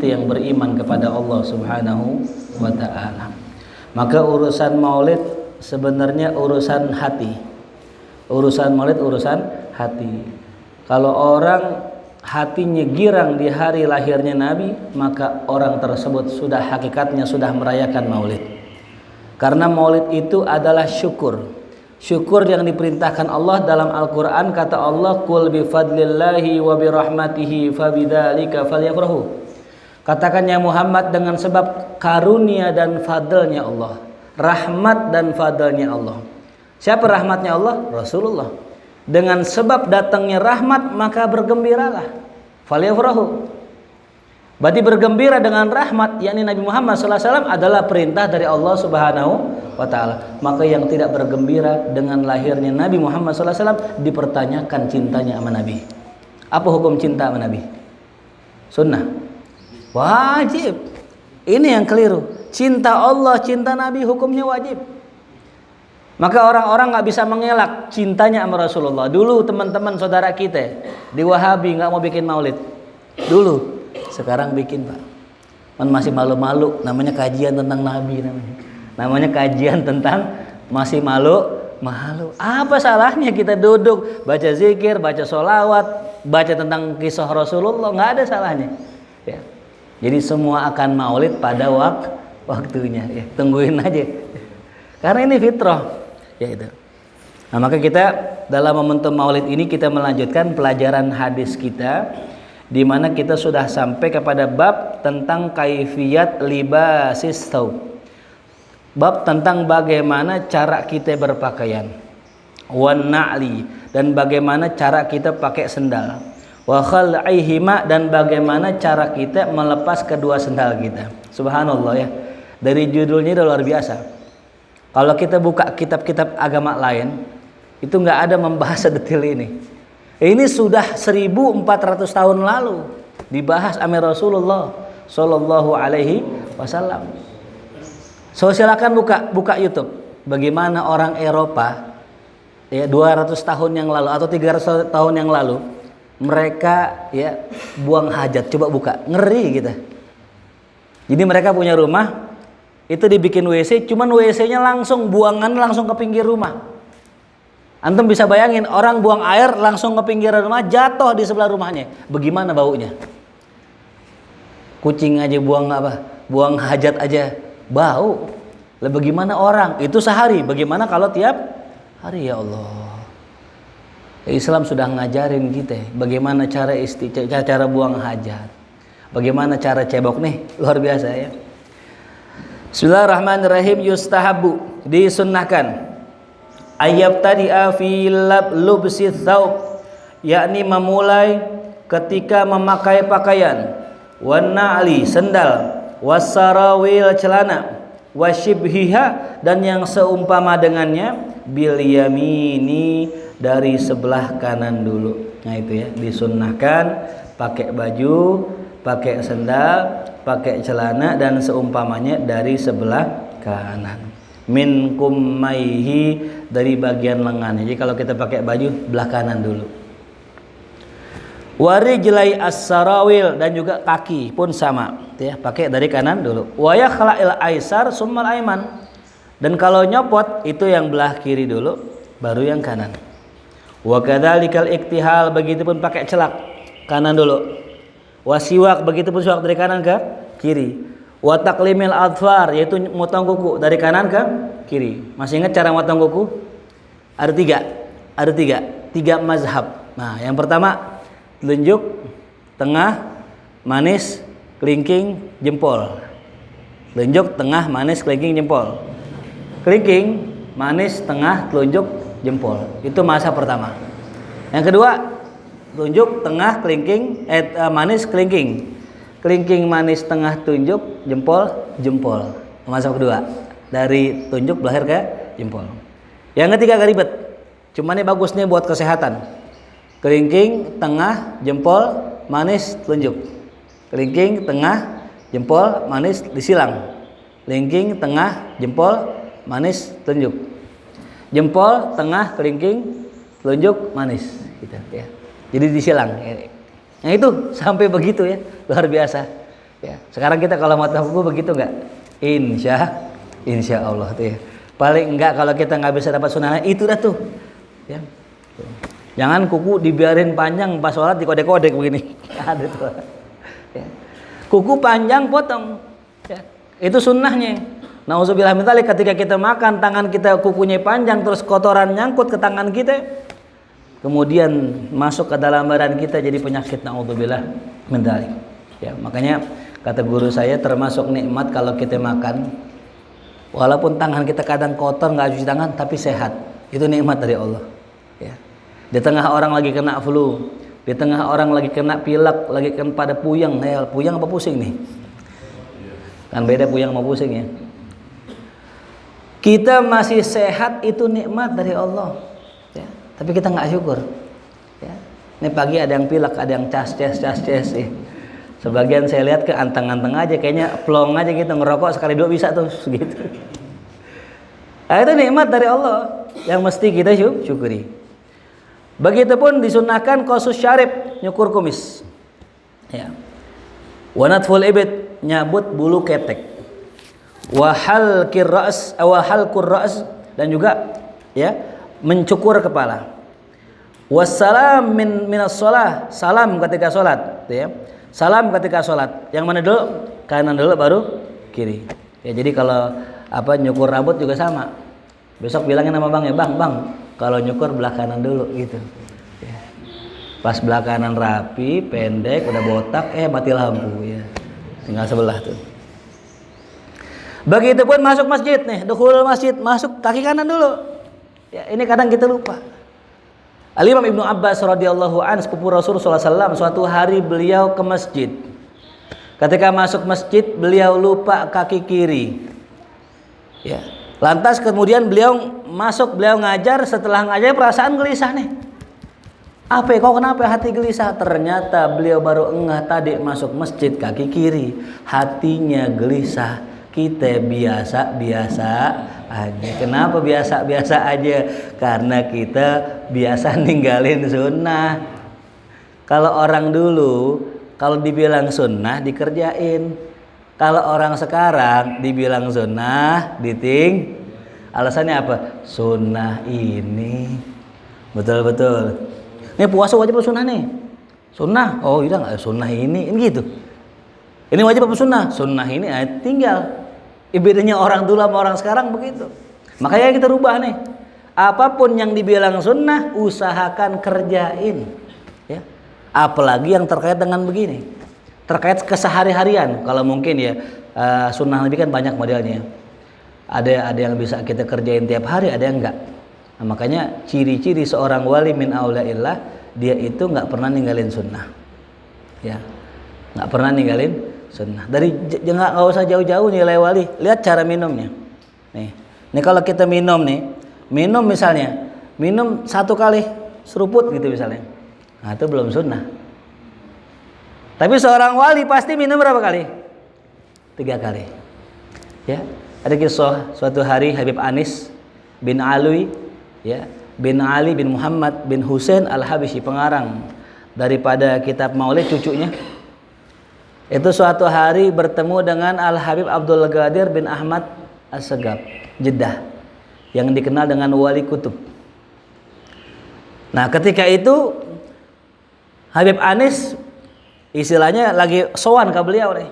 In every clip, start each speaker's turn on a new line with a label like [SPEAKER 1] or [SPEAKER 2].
[SPEAKER 1] yang beriman kepada Allah Subhanahu wa taala. Maka urusan Maulid sebenarnya urusan hati. Urusan Maulid urusan hati. Kalau orang hatinya girang di hari lahirnya Nabi, maka orang tersebut sudah hakikatnya sudah merayakan Maulid. Karena Maulid itu adalah syukur. Syukur yang diperintahkan Allah dalam Al-Qur'an, kata Allah, "Qul bi fadlillahi wa bi rahmatihi fabidzalika falyafrahu." Katakan ya Muhammad, dengan sebab karunia dan fadlnya Allah, rahmat dan fadlnya Allah. Siapa rahmatnya Allah? Rasulullah. Dengan sebab datangnya rahmat maka bergembiralah. Falyafrahu. Berarti bergembira dengan rahmat, yakni Nabi Muhammad SAW adalah perintah dari Allah Subhanahu wa taala. Maka yang tidak bergembira dengan lahirnya Nabi Muhammad SAW dipertanyakan cintanya sama Nabi. Apa hukum cinta sama Nabi? Sunnah. Wajib. Ini yang keliru. Cinta Allah, cinta Nabi hukumnya wajib. Maka orang-orang gak bisa mengelak cintanya sama Rasulullah. Dulu teman-teman saudara kita di Wahabi gak mau bikin maulid. Dulu. Sekarang bikin, Pak. Man masih malu-malu. Namanya kajian tentang Nabi. Namanya kajian tentang masih malu. Apa salahnya kita duduk baca zikir, baca sholawat, baca tentang kisah Rasulullah? Gak ada salahnya ya. Jadi semua akan maulid pada waktunya ya. Tungguin aja. Karena ini fitrah ya itu. Nah, maka kita dalam momentum maulid ini kita melanjutkan pelajaran hadis kita, di mana kita sudah sampai kepada bab tentang kaifiyat libasis tsaub. Bab tentang bagaimana cara kita berpakaian. Wan na'li, dan bagaimana cara kita pakai sendal. Wa khal'ihima, dan bagaimana cara kita melepas kedua sendal kita. Subhanallah ya. Dari judulnya udah luar biasa. Kalau kita buka kitab-kitab agama lain, itu nggak ada membahas sedetail ini. Ini sudah 1400 tahun lalu dibahas sama Rasulullah sallallahu alaihi wasallam. So silakan buka YouTube. Bagaimana orang Eropa ya 200 tahun yang lalu atau 300 tahun yang lalu mereka ya buang hajat. Coba buka, ngeri kita. Jadi mereka punya rumah, itu dibikin WC, cuman WC-nya langsung buangan langsung ke pinggir rumah. Antum bisa bayangin orang buang air langsung ke pinggir rumah, jatuh di sebelah rumahnya. Bagaimana baunya? Kucing aja buang apa? Buang hajat aja bau. Lah bagaimana orang? Itu sehari. Bagaimana kalau tiap hari? Ya Allah. Islam sudah ngajarin kita bagaimana cara buang hajat, bagaimana cara cebok nih, luar biasa ya. Bismillahirrahmanirrahim. Yustahabu, disunnahkan, ayyab tadi'a fi lubsi tsaub, yakni memulai ketika memakai pakaian, wan na'li sendal, wasarawil celana, wasyibhiha dan yang seumpama dengannya, bil yamini dari sebelah kanan dulu. Nah itu ya, disunnahkan pakai baju, pakai sendal, pakai celana dan seumpamanya dari sebelah kanan. Min kummaihi, dari bagian lengannya. Jadi kalau kita pakai baju belah kanan dulu. Warijlai as-sarawil, dan juga kaki pun sama ya, pakai dari kanan dulu. Wa yakhla'il aisar summal aiman, dan kalau nyopot itu yang belah kiri dulu baru yang kanan. Wa kadzalikal iktihal, begitupun pakai celak kanan dulu. Wasiwak, begitupun siwak dari kanan ke kiri. Wa taqlimil adfar, yaitu motong kuku dari kanan ke kiri. Masih ingat cara motong kuku? Ada tiga mazhab. Nah, yang pertama telunjuk, tengah, manis, kelingking, jempol. Telunjuk, tengah, manis, kelingking, jempol. Kelingking, manis, tengah, telunjuk, jempol. Itu masa pertama. Yang kedua, tunjuk, tengah, kelingking, manis, kelingking. Kelingking, manis, tengah, tunjuk, jempol, jempol. Masa kedua. Dari tunjuk belahir ke jempol. Yang ketiga agak ribet. Cuma ini bagus nih buat kesehatan. Kelingking, tengah, jempol, manis, telunjuk. Kelingking, tengah, jempol, manis, disilang. Kelingking, tengah, jempol, manis, telunjuk. Jempol, tengah, kelingking, telunjuk, manis gitu ya. Jadi disilang. Nah itu sampai begitu ya, luar biasa. Ya, sekarang kita kalau mata buku begitu nggak? Insya Allah tuh ya. Paling enggak kalau kita nggak bisa dapat sunnah itu dah tuh. Ya. Jangan kuku dibiarin panjang pas sholat dikodek-kodek begini. Ada tuh. Ya. Kuku panjang potong. Ya. Itu sunnahnya. Nauzubillah min dzalik, ketika kita makan tangan kita kukunya panjang terus kotoran nyangkut ke tangan kita, kemudian masuk ke dalam badan kita jadi penyakit, nauzubillah min dzalik. Ya, makanya kata guru saya termasuk nikmat kalau kita makan walaupun tangan kita kadang kotor nggak cuci tangan tapi sehat, itu nikmat dari Allah. Ya. Di tengah orang lagi kena flu, di tengah orang lagi kena pilek, lagi kena pada puyeng, puyeng apa pusing nih? Kan beda puyeng sama pusing ya. Kita masih sehat itu nikmat dari Allah. Ya. Tapi kita nggak syukur. Ya. Ini pagi ada yang pilek, ada yang cas. Ya. Sebagian saya lihat ke anteng-anteng aja, kayaknya plong aja gitu, ngerokok sekali dua bisa tuh gitu. Nah, itu nikmat dari Allah yang mesti kita syukuri. Begitupun disunahkan qasus syarib, nyukur kumis. Ya. Wa natful ibit, nyabut bulu ketek. Wa halqir ra's, dan juga ya mencukur kepala. Wassalam minas shalah, salam ketika salat, ya. Salam ketika salat. Yang mana dulu? Kanan dulu baru kiri. Ya, jadi kalau nyukur rambut juga sama. Besok bilangin sama Bang ya, Bang, kalau nyukur belah kanan dulu gitu. Ya. Pas belah kanan rapi, pendek, udah botak, mati lampu ya. Tinggal sebelah tuh. Begitupun masuk masjid nih, dukhul masjid, masuk kaki kanan dulu. Ya, ini kadang kita lupa. Al-Imam Ibnu Abbas radhiyallahu anhu, sepupu Rasulullah SAW, suatu hari beliau ke masjid. Ketika masuk masjid, beliau lupa kaki kiri. Ya. Lantas kemudian beliau masuk, beliau ngajar, setelah ngajar perasaan gelisah nih. Apa ya, kok kenapa hati gelisah? Ternyata beliau baru ngeh tadi masuk masjid kaki kiri, hatinya gelisah. Kita biasa-biasa aja. Kenapa biasa-biasa aja? Karena kita biasa ninggalin sunnah. Kalau orang dulu, kalau dibilang sunnah dikerjain. Kalau orang sekarang dibilang sunnah diting. Alasannya apa? Sunnah ini. Betul-betul. Ini puasa wajib apa sunnah nih? Sunnah. Oh iya nggak sunnah ini gitu. Ini wajib apa sunnah? Sunnah ini tinggal. Bedanya orang dulu sama orang sekarang begitu. Makanya kita rubah nih. Apapun yang dibilang sunnah, usahakan kerjain. Ya. Apalagi yang terkait dengan begini, terkait kesehari-harian. Kalau mungkin ya sunnah Nabi kan banyak modelnya. Ada yang bisa kita kerjain tiap hari, ada yang enggak. Nah, makanya ciri-ciri seorang wali min aulaillah, dia itu nggak pernah ninggalin sunnah. Ya, nggak pernah ninggalin sunnah. Dari nggak usah jauh-jauh nilai wali, lihat cara minumnya. Nih kalau kita minum misalnya, minum 1 kali seruput gitu misalnya, nah itu belum sunnah. Tapi seorang wali pasti minum berapa kali? 3 kali. Ya, ada kisah suatu hari Habib Anis bin Alwi, ya, bin Ali bin Muhammad bin Husain Al-Habsyi, pengarang daripada kitab Maulid, cucunya. Itu suatu hari bertemu dengan Al-Habib Abdul Qadir bin Ahmad As-Segaf, Jeddah, yang dikenal dengan Wali Kutub. Nah, ketika itu Habib Anis istilahnya lagi sowan ke beliau nih.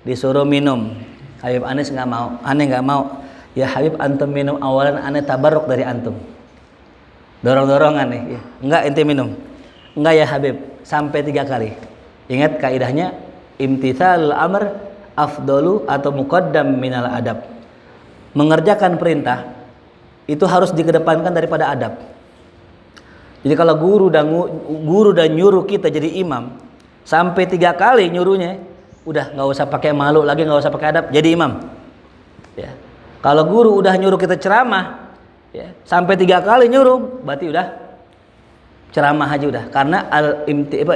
[SPEAKER 1] Disuruh minum. Habib Anis nggak mau, aneh nggak mau. Ya Habib, antum minum awalan, aneh tabarruk dari antum. Dorong-dorongan nih. Ya. Enggak, ente minum. Enggak ya Habib, sampai 3 kali. Ingat kaidahnya, imtithalul amr afdalu atau muqaddam minal adab. Mengerjakan perintah itu harus dikedepankan daripada adab. Jadi kalau guru dan nyuruh kita jadi imam, sampai 3 kali nyuruhnya, udah nggak usah pakai malu lagi, nggak usah pakai adab, jadi imam. Ya. Kalau guru udah nyuruh kita ceramah, ya, sampai 3 kali nyuruh, berarti udah ceramah aja udah. Karena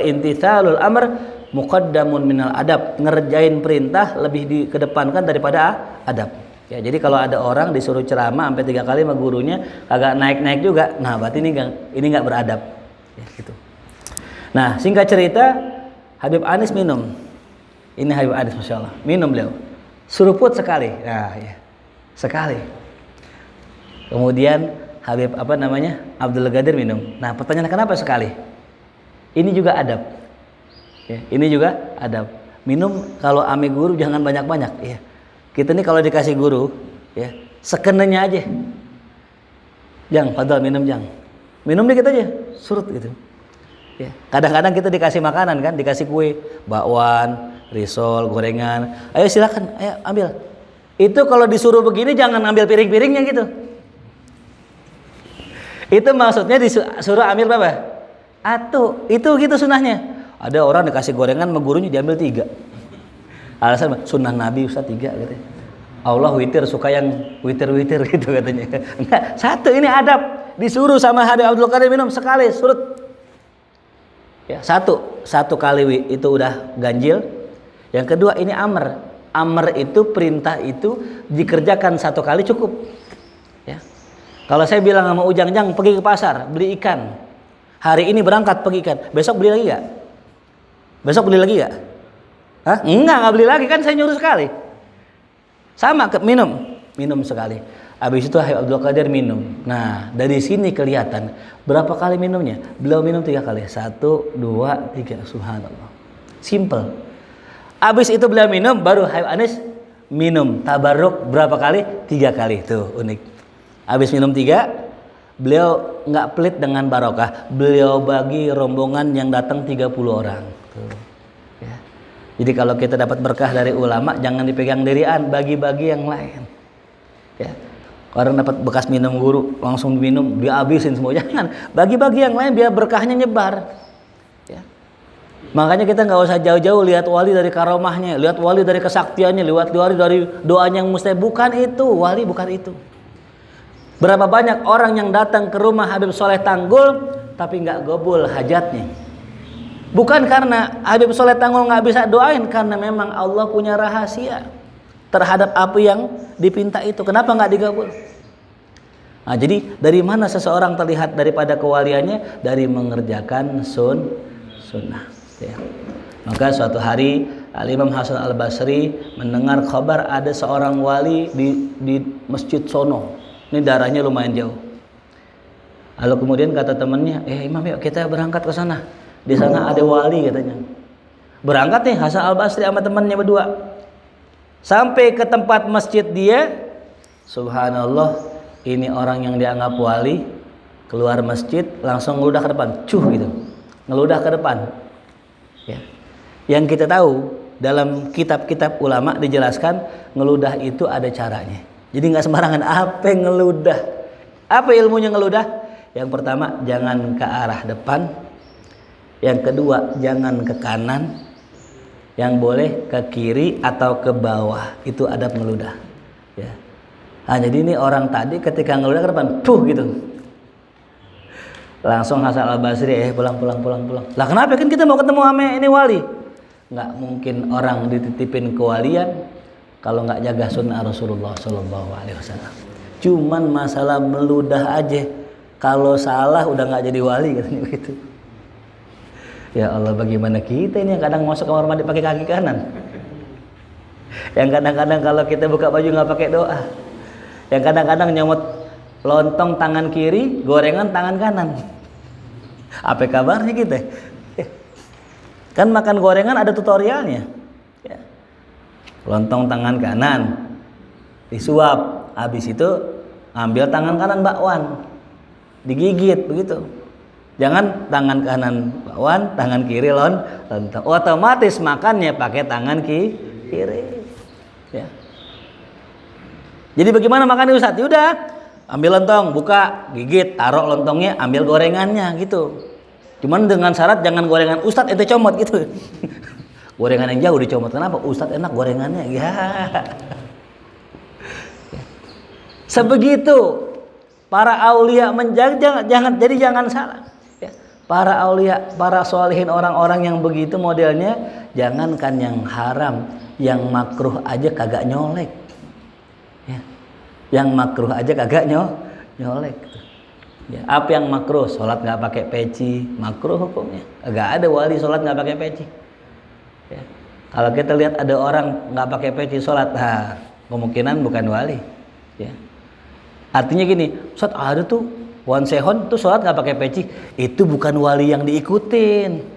[SPEAKER 1] imtithalul amr muqaddamun minal adab, ngerjain perintah lebih dikedepankan daripada adab. Ya, jadi kalau ada orang disuruh ceramah sampai 3 kali sama gurunya kagak naik-naik juga, nah berarti ini nggak beradab. Ya, gitu. Nah, singkat cerita, Habib Anis minum. Ini Habib Anis, masya Allah, minum beliau, seruput sekali, nah ya, sekali. Kemudian Habib Abdul Qadir minum. Nah pertanyaan kenapa sekali? Ini juga adab. Ya, ini juga adab. Minum kalau ame guru jangan banyak-banyak. Ya. Kita nih kalau dikasih guru, ya sekenanya aja. Jang, padahal minum jang. Minum dikit aja, surut gitu. Ya. Kadang-kadang kita dikasih makanan kan, dikasih kue, bakwan, risol, gorengan. Ayo silakan, ayo ambil. Itu kalau disuruh begini jangan ambil piring-piringnya gitu. Itu maksudnya disuruh ambil berapa? Atu, itu gitu sunahnya. Ada orang dikasih gorengan sama gurunya diambil 3. Alasan sunnah Nabi Ustaz 3 katanya. Allah witir suka yang witir-witir gitu katanya. Enggak, satu ini adab. Disuruh sama Habib Abdul Qadir minum sekali surut. Ya, satu kali itu udah ganjil. Yang kedua ini amr. Amr itu perintah itu dikerjakan 1 kali cukup. Ya. Kalau saya bilang sama Ujang, Jang pergi ke pasar beli ikan. Hari ini berangkat pergi ikan. Besok beli lagi enggak? Besok beli lagi gak? Hah? Enggak beli lagi kan saya nyuruh sekali. Sama minum sekali. Habis itu Habib Abdul Qadir minum. Nah dari sini kelihatan berapa kali minumnya. Beliau minum 3 kali. 1, 2, 3. Subhanallah. Simple. Habis itu beliau minum, baru Habib Anis minum. Tabarruk berapa kali? 3 kali. Tuh unik. Habis minum 3, beliau nggak pelit dengan barokah. Beliau bagi rombongan yang datang 30 orang. Ya. Jadi kalau kita dapat berkah dari ulama, jangan dipegang dirian, bagi-bagi yang lain. Ya. Orang dapat bekas minum guru langsung diminum, dihabisin semua, jangan. Bagi-bagi yang lain biar berkahnya nyebar. Ya. Makanya kita nggak usah jauh-jauh lihat wali dari karomahnya, lihat wali dari kesaktiannya, lihat wali dari doanya yang mustahil. Bukan itu, wali bukan itu. Berapa banyak orang yang datang ke rumah Habib Soleh Tanggul tapi nggak gobul hajatnya. Bukan karena Habib Soleh Tanggul nggak bisa doain, karena memang Allah punya rahasia terhadap apa yang dipinta itu. Kenapa nggak digabul? Nah, jadi dari mana seseorang terlihat daripada kewaliannya? Dari mengerjakan sunnah. Ya. Maka suatu hari Al-Imam Hasan Al-Basri mendengar kabar ada seorang wali di masjid sono. Ini darahnya lumayan jauh. Lalu kemudian kata temannya, Imam yuk kita berangkat ke sana. Di sana ada wali katanya. Berangkat nih Hasan Al-Basri sama temannya berdua. Sampai ke tempat masjid dia, subhanallah, ini orang yang dianggap wali keluar masjid langsung ngeludah ke depan, gitu. Ngeludah ke depan. Ya. Yang kita tahu dalam kitab-kitab ulama dijelaskan ngeludah itu ada caranya. Jadi nggak sembarangan apa ngeludah. Apa ilmunya ngeludah? Yang pertama jangan ke arah depan. Yang kedua jangan ke kanan. Yang boleh ke kiri atau ke bawah. Itu adab ngeludah. Ya. Nah, jadi ini orang tadi ketika ngeludah ke depan, gitu. Langsung Hasan Al-Basri pulang. Lah kenapa kan kita mau ketemu sama ini wali? Nggak mungkin orang dititipin kewalian kalau nggak jaga sunnah Rasulullah Shallallahu Alaihi Wasallam. Cuman masalah meludah aja. Kalau salah udah nggak jadi wali katanya begitu. Ya Allah, bagaimana kita ini yang kadang masuk kamar mandi pakai kaki kanan, yang kadang-kadang kalau kita buka baju nggak pakai doa, yang kadang-kadang nyomot lontong tangan kiri, gorengan tangan kanan. Apa kabarnya kita? Kan makan gorengan ada tutorialnya. Ya. Lontong tangan kanan, disuap, habis itu ambil tangan kanan bakwan, digigit begitu. Jangan tangan kanan bakwan, tangan kiri lontong. Otomatis makannya pakai tangan kiri. Ya. Jadi bagaimana makannya Ustaz? Udah, ambil lontong, buka, gigit, taruh lontongnya, ambil gorengannya gitu. Cuman dengan syarat jangan gorengan Ustaz ente comot gitu. Gorengan yang jauh dicomot. Kenapa? Ustaz enak gorengannya. Ya. Sebegitu para aulia menjaga, jangan salah. Para aulia, para solihin, orang-orang yang begitu modelnya, jangankan yang haram, yang makruh aja kagak nyolek. Ya. Yang makruh aja kagak nyolek. Ya. Apa yang makruh? Sholat nggak pakai peci, makruh hukumnya. Agak ada wali sholat nggak pakai peci. Ya. Kalau kita lihat ada orang nggak pakai peci sholat, nah kemungkinan bukan wali. Ya. Artinya gini, Ustaz ada tuh Wan Sehon tuh sholat nggak pakai peci, itu bukan wali yang diikutin.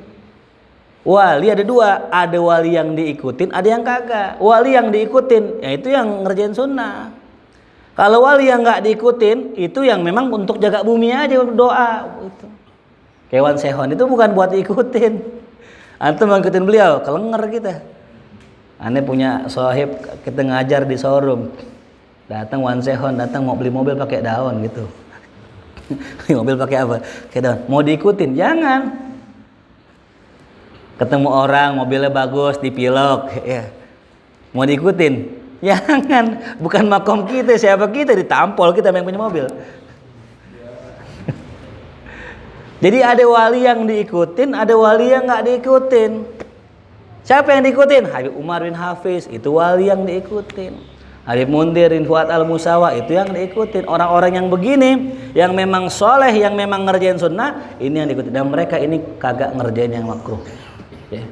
[SPEAKER 1] Wali ada dua, ada wali yang diikutin, ada yang kagak. Wali yang diikutin, ya itu yang ngerjain sunnah. Kalau wali yang nggak diikutin, itu yang memang untuk jaga bumi aja doa. Gitu. Kayak Wan Sehon itu bukan buat diikutin. Antum ngikutin beliau, kelenger kita. Aneh punya sohib, kita ngajar di showroom. Datang Wan Sehon, datang mau beli mobil pakai daun gitu. Mobil pakai apa? Pakai daun. Mau diikutin? Jangan. Ketemu orang, mobilnya bagus, dipilok, ya. Mau diikutin? Jangan. Bukan makom kita, siapa kita ditampol kita yang punya mobil. Jadi ada wali yang diikutin, ada wali yang nggak diikutin. Siapa yang diikutin? Habib Umar bin Hafiz, itu wali yang diikutin. Habib Mundir bin Fuad al-Musawa, itu yang diikutin. Orang-orang yang begini, yang memang soleh, yang memang ngerjain sunnah, ini yang diikutin. Dan mereka ini kagak ngerjain yang makruh. Ya.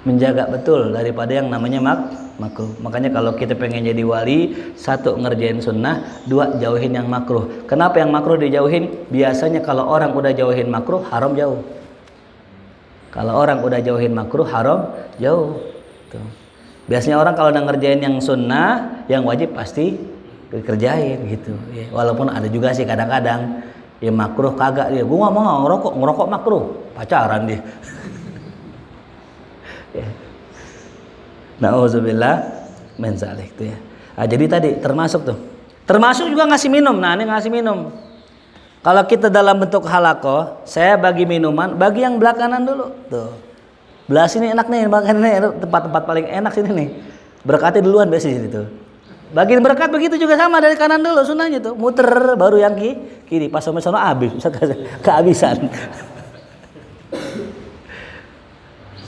[SPEAKER 1] Menjaga betul daripada yang namanya makruh. Makanya kalau kita pengen jadi wali, satu ngerjain sunnah, dua jauhin yang makruh. Kenapa yang makruh dijauhin? Biasanya kalau orang udah jauhin makruh, haram jauh. Kalau orang udah jauhin makruh, haram jauh. Tuh. Biasanya orang kalau udah ngerjain yang sunnah, yang wajib pasti dikerjain gitu. Ya. Walaupun ada juga sih kadang-kadang ya makruh kagak dia. Gua nggak mau ngerokok makruh, pacaran dia. Ya. Nauzubillah min zalik tuh ya. Nah, jadi tadi termasuk juga ngasih minum. Nah, ini ngasih minum. Kalau kita dalam bentuk halaqah, saya bagi minuman, bagi yang belah kanan dulu. Tuh. Belah sini enak nih, makanya tempat-tempat paling enak sini nih. Berkatnya duluan biasanya sini tuh. Bagian berkat begitu juga sama dari kanan dulu sunnahnya tuh. Muter baru yang kiri. Pas sampai sana habis, bisa kehabisan.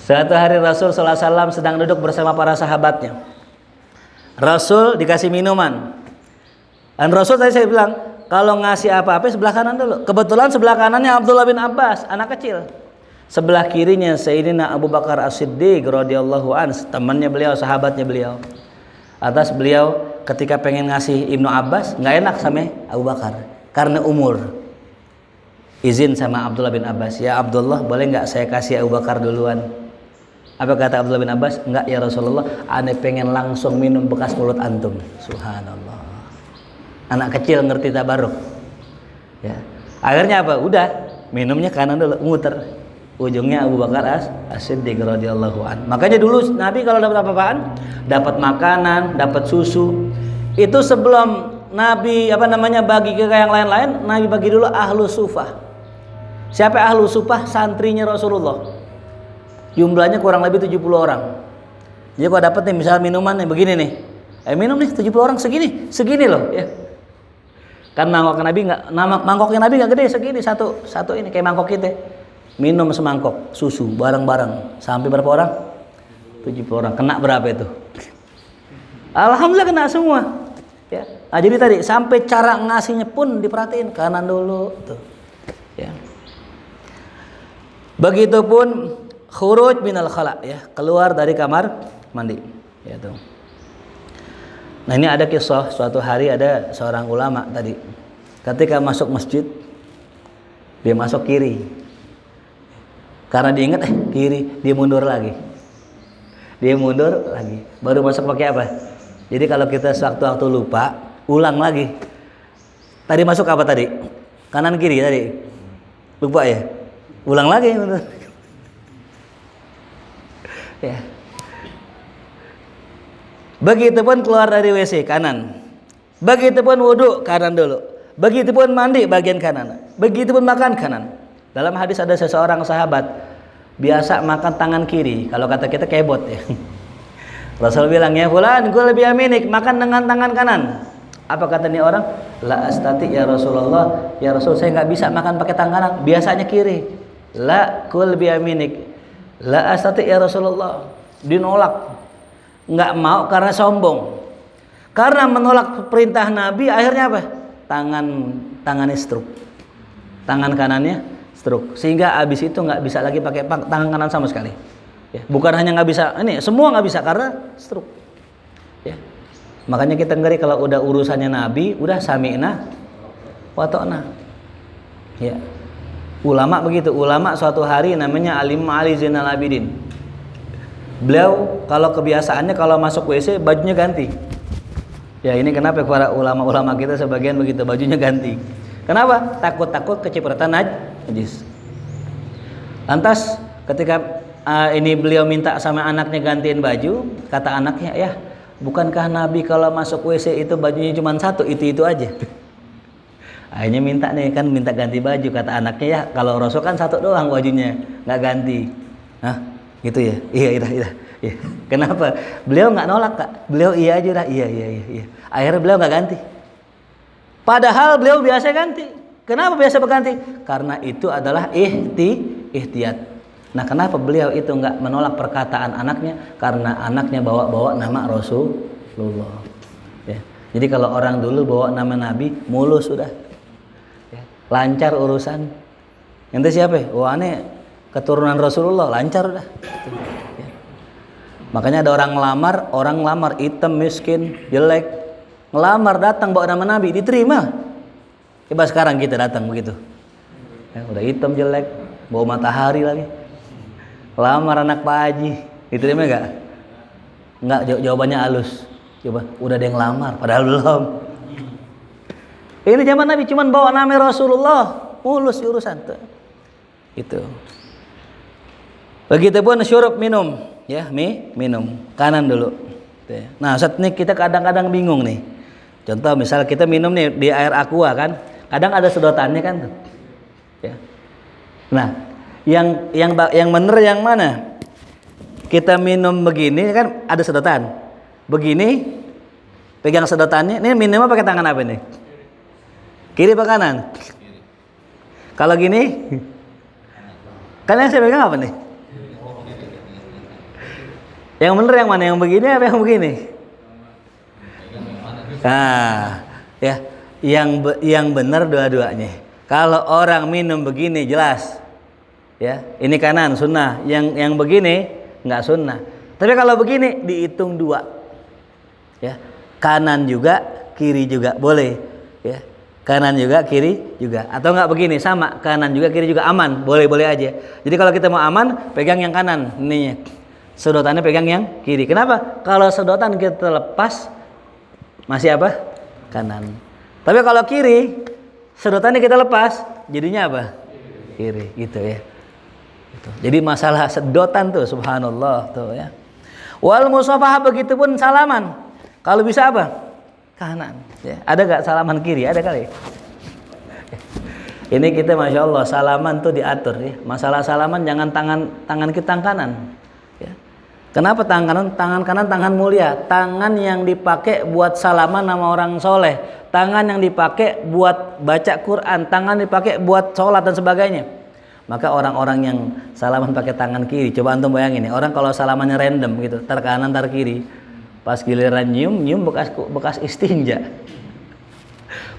[SPEAKER 1] Suatu hari Rasul sallallahu alaihi wasallam sedang duduk bersama para sahabatnya. Rasul dikasih minuman. Dan Rasul tadi saya bilang, kalau ngasih apa-apa sebelah kanan dulu. Kebetulan sebelah kanannya Abdullah bin Abbas, anak kecil. Sebelah kirinya Sayyidina Abu Bakar As-Siddiq radhiyallahu anhu, temannya beliau, sahabatnya beliau. Atas beliau ketika pengen ngasih Ibnu Abbas, nggak enak sama Abu Bakar karena umur. Izin sama Abdullah bin Abbas, ya Abdullah, boleh nggak saya kasih Abu Bakar duluan? Apa kata Abdullah bin Abbas? Enggak ya Rasulullah, ane pengen langsung minum bekas mulut antum. Subhanallah. Anak kecil ngerti tabaruk. Ya. Akhirnya apa? Udah, minumnya kanan dulu, muter. Ujungnya Abu Bakar As-Siddiq radhiyallahu anhu. Makanya dulu Nabi kalau dapat apa-apaan, dapat makanan, dapat susu, itu sebelum Nabi bagi ke yang lain-lain, Nabi bagi dulu ahlu sufah. Siapa ahlu sufah? Santrinya Rasulullah. Jumlahnya kurang lebih 70 orang. Jadi kalau dapat nih misalnya minuman nih begini nih. Minum nih 70 orang segini loh ya. Kan mangkok Nabi mangkoknya Nabi enggak gede, segini satu ini kayak mangkok kita. Minum semangkok susu bareng-bareng. Sampai berapa orang? 70 orang. Kena berapa itu? Alhamdulillah kena semua. Ya. Nah, jadi tadi sampai cara ngasihnya pun diperhatiin, kanan dulu tuh. Ya. Begitupun khuruj minal khala, ya, keluar dari kamar mandi, ya tuh. Nah, ini ada kisah suatu hari ada seorang ulama tadi ketika masuk masjid dia masuk kiri karena diingat kiri, dia mundur lagi baru masuk pakai apa. Jadi kalau kita sewaktu-waktu lupa ulang lagi, tadi masuk apa tadi, kanan kiri tadi lupa ya, ulang lagi. Ya. Begitupun keluar dari WC kanan. Begitupun wudhu kanan dulu. Begitupun mandi bagian kanan. Begitupun makan kanan. Dalam hadis ada seseorang sahabat biasa makan tangan kiri. Kalau kata kita kebot ya. Rasul bilang, ya fulan, gue lebih aminik makan dengan tangan kanan. Apa kata nih orang? La astati ya Rasulullah. Ya Rasul, saya nggak bisa makan pakai tangan kanan. Biasanya kiri. La gue lebih aminik. La astati ya Rasulullah. Dinolak, nggak mau karena sombong, karena menolak perintah Nabi. Akhirnya apa? Tangannya stroke, tangan kanannya stroke, sehingga abis itu nggak bisa lagi pakai tangan kanan sama sekali. Ya, bukan hanya nggak bisa, ini semua nggak bisa karena stroke. Ya. Makanya kita ngeri kalau udah urusannya Nabi, udah sami'na wa ta'na. Ya. Ulama begitu, ulama suatu hari namanya Alim Ali Zainal Abidin. Beliau kalau kebiasaannya kalau masuk WC bajunya ganti. Ya ini kenapa para ulama-ulama kita sebagian begitu, bajunya ganti. Kenapa? Takut-takut kecipratan najis. Lantas ketika ini beliau minta sama anaknya gantiin baju, kata anaknya, ya bukankah Nabi kalau masuk WC itu bajunya cuma satu, itu aja. Akhirnya minta nih, kan minta ganti baju, kata anaknya, ya kalau Rasul kan satu doang bajunya, nggak ganti. Hah? Gitu ya? Iya. Kenapa? Beliau nggak nolak, Kak. Beliau iya aja dah, iya. Akhirnya beliau nggak ganti. Padahal beliau biasa ganti. Kenapa biasa berganti? Karena itu adalah ihtiyat. Nah, kenapa beliau itu nggak menolak perkataan anaknya? Karena anaknya bawa nama Rasulullah. Ya. Jadi kalau orang dulu bawa nama Nabi, mulus sudah. Ya. Lancar urusan. Ente siapa? Wah, aneh keturunan Rasulullah, lancar udah. Ya. Makanya ada orang ngelamar hitam, miskin, jelek, ngelamar datang bawa nama Nabi, diterima. Coba sekarang kita datang begitu. Ya, udah hitam, jelek, bawa matahari lagi. Lamar anak Pak Haji, diterima enggak? Enggak, jawabannya halus. Coba, udah ada yang lamar, padahal belum. Ini zaman Nabi cuman bawa nama Rasulullah, mulus urusan tuh. Itu. Begitupun syurub minum, ya, minum. Kanan dulu. Nah, saat ini kita kadang-kadang bingung nih. Contoh misal kita minum nih di air aqua kan, kadang ada sedotannya kan tuh. Ya. Nah, yang bener yang mana? Kita minum begini kan ada sedotan. Begini pegang sedotannya. Ini minumnya pakai tangan apa nih? Kiri apa kanan? Kalau gini, kan yang saya pegang apa nih? Yang bener yang mana? Yang begini apa yang begini? Nah, ya, yang benar dua-duanya. Kalau orang minum begini jelas. Ya, ini kanan sunnah, yang begini nggak sunnah. Tapi kalau begini dihitung dua, ya, kanan juga, kiri juga boleh, ya, kanan juga, kiri juga. Atau nggak begini sama, kanan juga, kiri juga aman, boleh aja. Jadi kalau kita mau aman, pegang yang kanan, ininya, sedotannya pegang yang kiri. Kenapa? Kalau sedotan kita lepas, masih apa? Kanan. Tapi kalau kiri, sedotannya kita lepas, jadinya apa? Kiri, gitu ya. Jadi masalah sedotan tuh subhanallah tuh ya. Wal musafahah begitupun salaman. Kalau bisa apa? Kanan. Ya. Ada gak salaman kiri? Ada kali. Ini kita masya Allah salaman tuh diatur ya. Masalah salaman jangan tangan kita tangan kanan. Ya. Kenapa tangan kanan tangan mulia? Tangan yang dipakai buat salaman sama orang soleh. Tangan yang dipakai buat baca Quran. Tangan dipakai buat sholat dan sebagainya. Maka orang-orang yang salaman pakai tangan kiri, coba antum bayangin nih, orang kalau salamannya random gitu, tar kanan tar kiri, pas giliran nyium bekas istinja,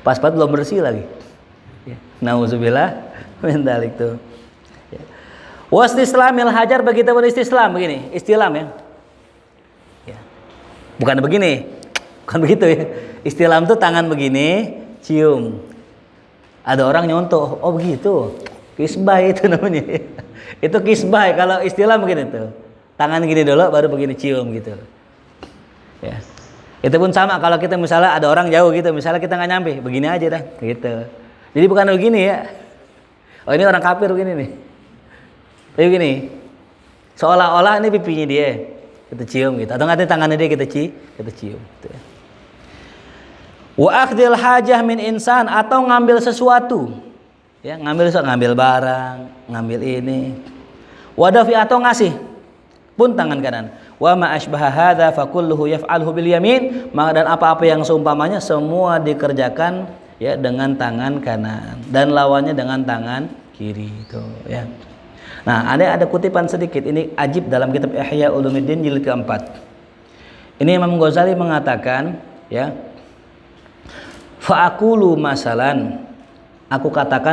[SPEAKER 1] pas belum bersih lagi. Ya. Nauzubillah min dzalik tuh. Ya. Wastislamil hajar begitu pun istislam begini, istilam ya. Ya. Bukan begini, bukan begitu ya. Istilam tuh tangan begini, cium. Ada orang nyontoh, oh begitu. Kisbah itu namanya. Itu kisbah kalau istilah begini tuh. Tangan gini dulu baru begini cium gitu. Ya. Itu pun sama kalau kita misalnya ada orang jauh gitu, misalnya kita nggak nyampe, begini aja dah gitu. Jadi bukan begini ya. Oh ini orang kafir begini nih. Tapi begini. Seolah-olah ini pipinya dia. Kita cium gitu. Atau nggak tangannya dia kita cium gitu. Wa akhdil hajah min insan atau ngambil sesuatu. Ya, ngambil barang, ngambil ini. Wadafi atau ngasih pun tangan kanan. Wa ma asbaha hadza fa kulluhu yaf'aluhu bil yamin. Maka dan apa-apa yang seumpamanya semua dikerjakan ya dengan tangan kanan dan lawannya dengan tangan kiri itu ya. Nah, ada kutipan sedikit ini ajib dalam kitab Ihya Ulumuddin jilid keempat. Ini Imam Ghazali mengatakan ya. Fa aqulu masalan, aku katakan